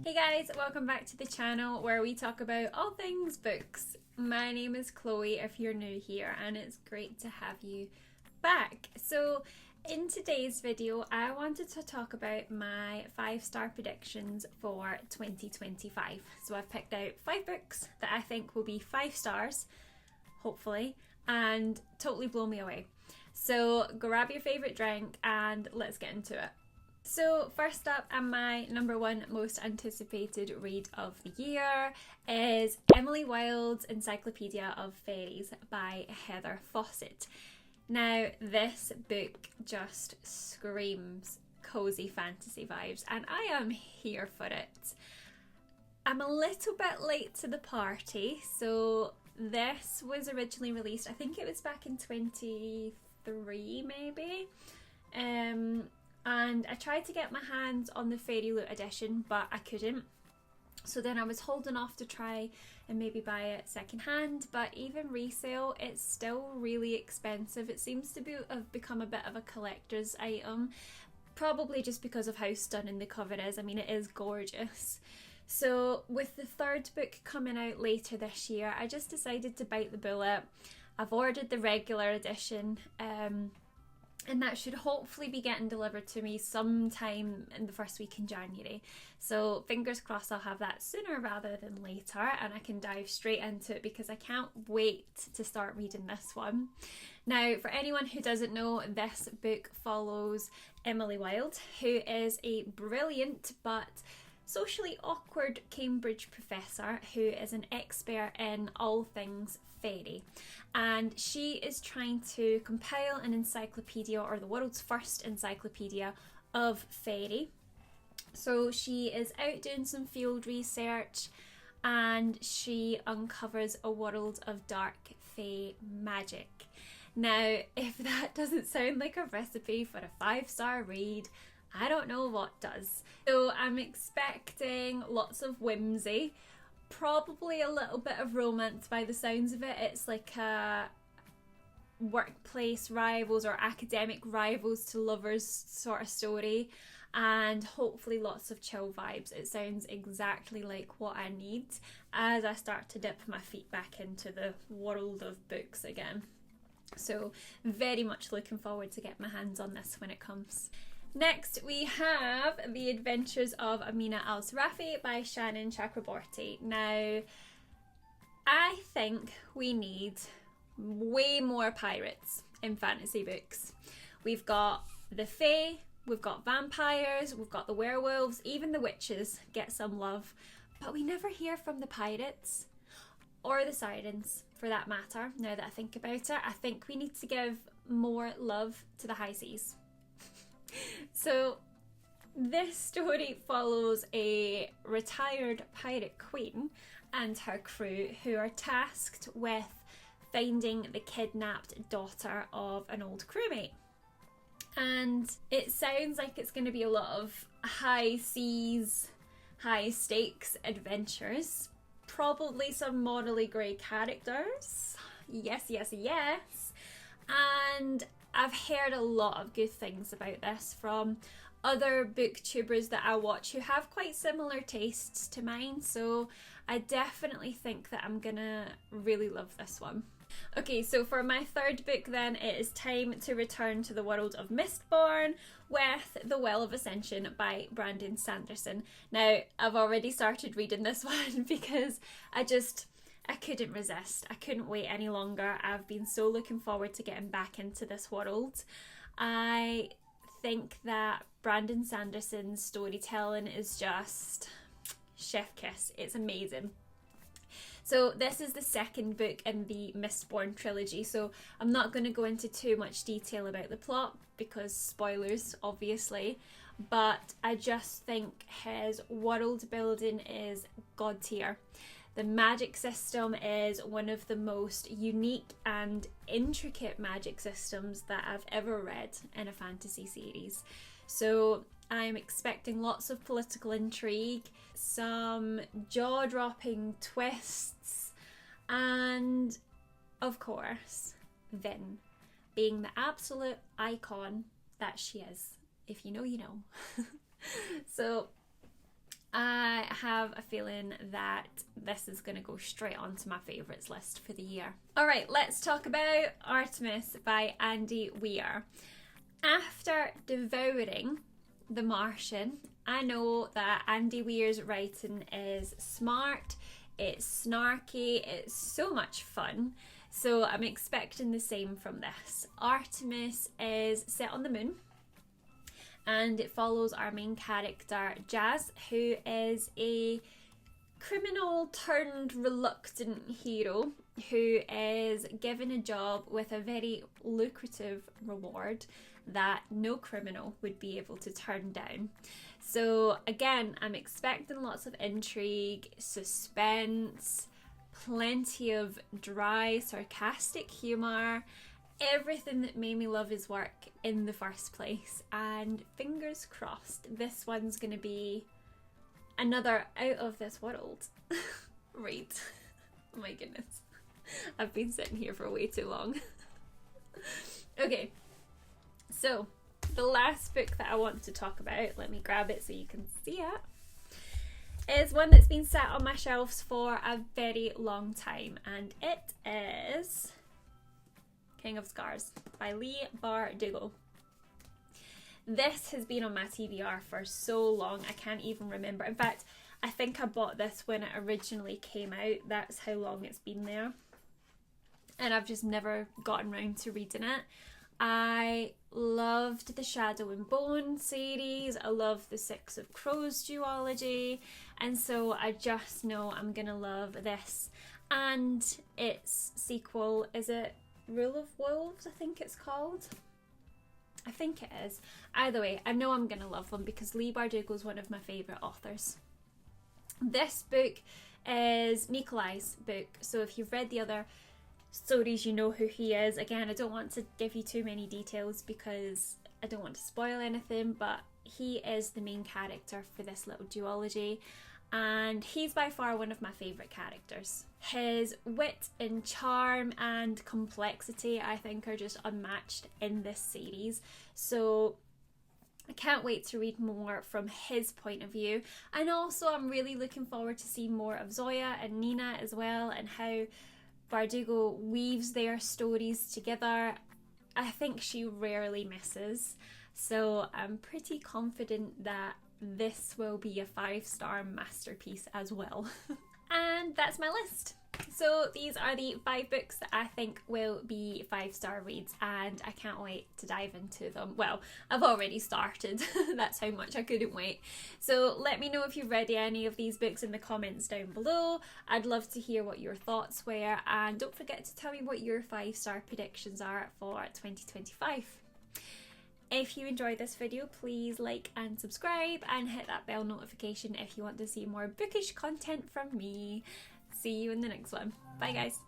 Hey guys, welcome back to the channel where we talk about all things books. My name is Chloe if you're new here, and it's great to have you back. So in today's video I wanted to talk about my 5-star predictions for 2025. So I've picked out 5 books that I think will be 5 stars, hopefully, and totally blow me away. So grab your favourite drink and let's get into it. So first up, and my number 1 most anticipated read of the year is Emily Wilde's Encyclopedia of Fairies by Heather Fawcett. Now this book just screams cozy fantasy vibes and I am here for it. I'm a little bit late to the party, so this was originally released, I think it was back in 23 maybe. And I tried to get my hands on the Fairy Loot edition, but I couldn't. So then I was holding off to try and maybe buy it secondhand, but even resale, it's still really expensive. It seems to have become a bit of a collector's item, probably just because of how stunning the cover is. I mean, it is gorgeous. So with the 3rd book coming out later this year, I just decided to bite the bullet. I've ordered the regular edition, and that should hopefully be getting delivered to me sometime in the first week in January. So fingers crossed I'll have that sooner rather than later and I can dive straight into it because I can't wait to start reading this one. Now, for anyone who doesn't know, this book follows Emily Wilde, who is a brilliant but socially awkward Cambridge professor who is an expert in all things fairy, and she is trying to compile an encyclopedia, or the world's first encyclopedia of fairy. So she is out doing some field research and she uncovers a world of dark fae magic. Now, if that doesn't sound like a recipe for a 5-star read, I don't know what does. So I'm expecting lots of whimsy, probably a little bit of romance by the sounds of it. It's like a workplace rivals or academic rivals to lovers sort of story, and hopefully lots of chill vibes. It sounds exactly like what I need as I start to dip my feet back into the world of books again. So very much looking forward to get my hands on this when it comes. Next, we have The Adventures of Amina Al-Sarafi by Shannon Chakraborty. Now, I think we need way more pirates in fantasy books. We've got the fae, we've got vampires, we've got the werewolves, even the witches get some love, but we never hear from the pirates or the sirens for that matter. Now that I think about it, I think we need to give more love to the high seas. So this story follows a retired pirate queen and her crew who are tasked with finding the kidnapped daughter of an old crewmate. And it sounds like it's going to be a lot of high seas, high stakes adventures. Probably some morally grey characters. Yes, yes, yes. And I've heard a lot of good things about this from other booktubers that I watch who have quite similar tastes to mine, so I definitely think that I'm gonna really love this one. Okay, so for my 3rd book then, it is time to return to the world of Mistborn with The Well of Ascension by Brandon Sanderson. Now, I've already started reading this one because I couldn't resist. I couldn't wait any longer. I've been so looking forward to getting back into this world. I think that Brandon Sanderson's storytelling is just chef kiss. It's amazing. So this is the 2nd book in the Mistborn trilogy, so I'm not going to go into too much detail about the plot because spoilers, obviously, but I just think his world building is god tier. The magic system is one of the most unique and intricate magic systems that I've ever read in a fantasy series. So I'm expecting lots of political intrigue, some jaw-dropping twists, and of course, Vin being the absolute icon that she is. If you know, you know. So I have a feeling that this is going to go straight onto my favourites list for the year. Alright, let's talk about Artemis by Andy Weir. After devouring The Martian, I know that Andy Weir's writing is smart, it's snarky, it's so much fun. So I'm expecting the same from this. Artemis is set on the moon, and it follows our main character Jazz, who is a criminal turned reluctant hero who is given a job with a very lucrative reward that no criminal would be able to turn down. So again, I'm expecting lots of intrigue, suspense, plenty of dry, sarcastic humour, everything that made me love his work in the first place. And fingers crossed, this one's going to be another out of this world read. Oh my goodness. I've been sitting here for way too long. Okay, so the last book that I want to talk about, let me grab it so you can see it, is one that's been sat on my shelves for a very long time, and it is King of Scars by Leigh Bardugo. This has been on my TBR for so long, I can't even remember. In fact, I think I bought this when it originally came out. That's how long it's been there. And I've just never gotten round to reading it. I loved the Shadow and Bone series. I love the Six of Crows duology. And so I just know I'm going to love this. And its sequel, is it Rule of Wolves, I think it's called? I think it is. Either way, I know I'm going to love them because Leigh Bardugo is one of my favourite authors. This book is Nikolai's book, so if you've read the other stories, you know who he is. Again, I don't want to give you too many details because I don't want to spoil anything, but he is the main character for this little duology, and he's by far one of my favourite characters. His wit and charm and complexity, I think, are just unmatched in this series. So I can't wait to read more from his point of view. And also I'm really looking forward to seeing more of Zoya and Nina as well, and how Bardugo weaves their stories together. I think she rarely misses. So I'm pretty confident that this will be a 5-star masterpiece as well. And that's my list. So these are the 5 books that I think will be 5-star reads, and I can't wait to dive into them. Well, I've already started. That's how much I couldn't wait. So let me know if you've read any of these books in the comments down below. I'd love to hear what your thoughts were, and don't forget to tell me what your 5-star predictions are for 2025. If you enjoyed this video, please like and subscribe and hit that bell notification if you want to see more bookish content from me. See you in the next one. Bye guys.